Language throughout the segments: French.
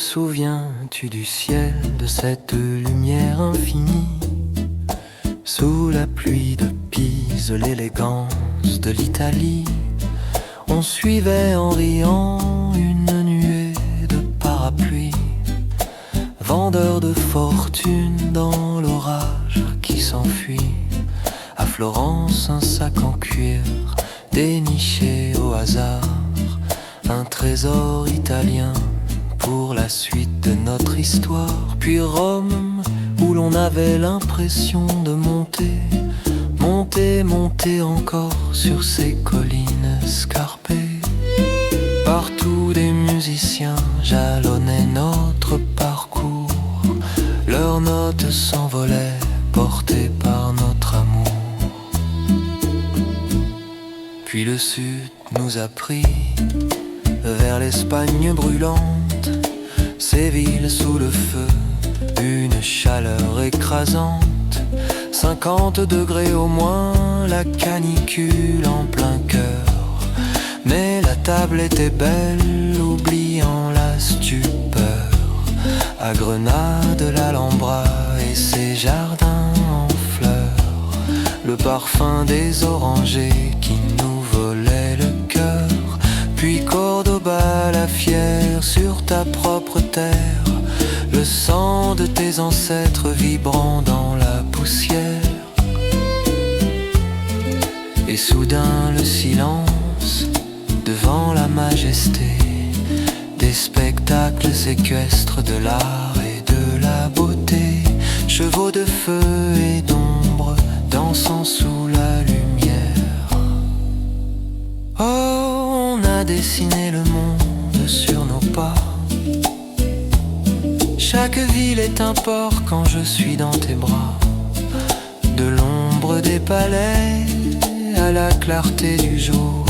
souviens-tu du ciel, de cette lumière infinie? Sous la pluie de Pise, l'élégance de l'Italie, on suivait en riant une nuée de parapluies, vendeurs de fortune dans l'orage qui s'enfuit. À Florence, un sac en cuir déniché au hasard, un trésor italien pour la suite de notre histoire. Puis Rome, où l'on avait l'impression de monter, monter, monter encore sur ces collines escarpées. Partout des musiciens jalonnaient notre parcours, leurs notes s'envolaient, portées par notre amour. Puis le sud nous a pris vers l'Espagne brûlante, ces villes sous le feu, une chaleur écrasante, 50 degrés au moins, la canicule en plein cœur. Mais la table était belle, oubliant la stupeur. À Grenade, l'Alhambra et ses jardins en fleurs, le parfum des orangers qui nous volait le cœur. Puis Cordoba, la fière sur ta propre terre, le sang de tes ancêtres vibrant dans la poussière. Et soudain le silence devant la majesté des spectacles équestres de l'art et de la beauté. Chevaux de feu et d'ombre dansant sous la lumière. Oh, on a dessiné le monde sur nos pas. Chaque ville est un port quand je suis dans tes bras. De l'ombre des palais à la clarté du jour,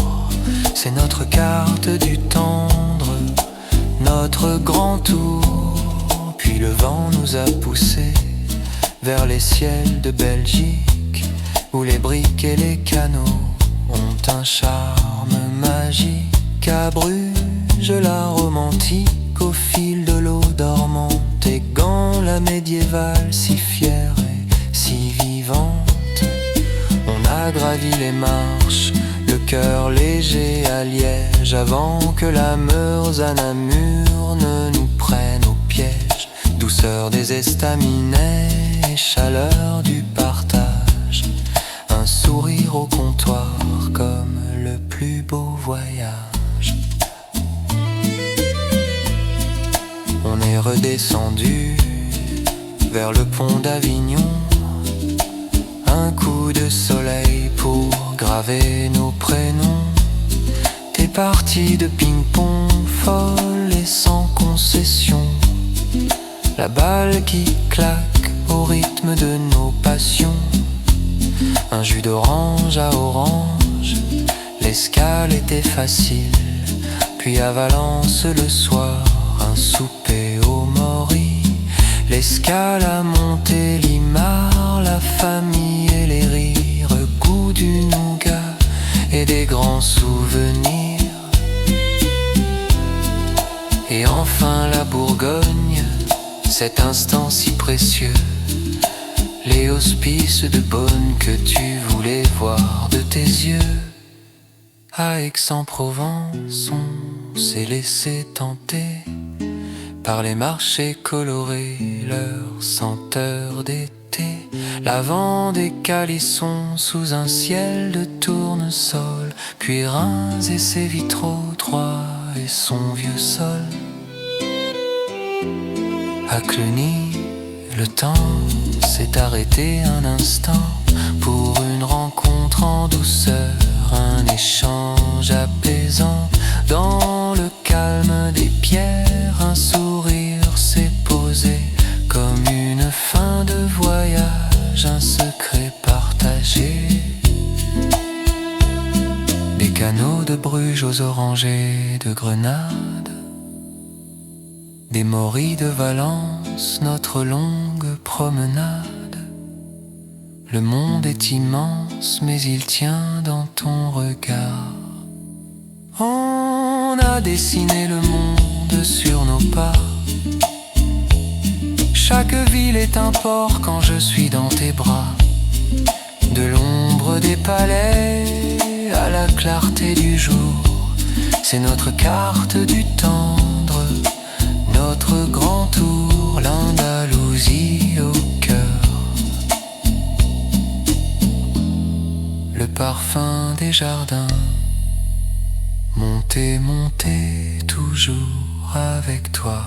c'est notre carte du tendre, notre grand tour. Puis le vent nous a poussés vers les ciels de Belgique, où les briques et les canaux ont un charme magique. À Bruges, la romantique au fil de l'eau dormante, et Gand, la médiévale si fière et si vivante. On a gravi les marches, le cœur léger à Liège, avant que la Meuse à Namur ne nous prenne au piège. Douceur des estaminets et chaleur du partage, un sourire au comptoir comme le plus beau voyage. On est redescendu vers le pont d'Avignon, un coup de soleil pour graver nos prénoms. T'es parti de ping-pong, folle et sans concession, la balle qui claque au rythme de nos passions. Un jus d'orange à orange, l'escale était facile. Puis à Valence le soir, un souper au Maury. L'escale à Montélimar, la famille et les rires, goût du nougat et des grands souvenirs. Et enfin la Bourgogne, cet instant si précieux, les hospices de Beaune que tu voulais voir de tes yeux. À Aix-en-Provence, on s'est laissé tenter par les marchés colorés, leur senteur d'été, lavande et calisson sous un ciel de tournesol. Puis Reims et ses vitraux, Troyes et son vieux sol. À Cluny, le temps s'est arrêté un instant pour une rencontre en douceur, un échange apaisant. Dans le calme des pierres, un sourire s'est posé comme une fin de voyage, un secret partagé. Des canaux de Bruges aux orangers de Grenade, des morilles de Valence, notre longue promenade. Le monde est immense, mais il tient dans ton regard. On a dessiné le monde sur nos pas. Chaque ville est un port quand je suis dans tes bras. De l'ombre des palais à la clarté du jour, c'est notre carte du tendre, notre grand tour, l'Andalousie au cœur. Le parfum des jardins, monter, monter, toujours avec toi.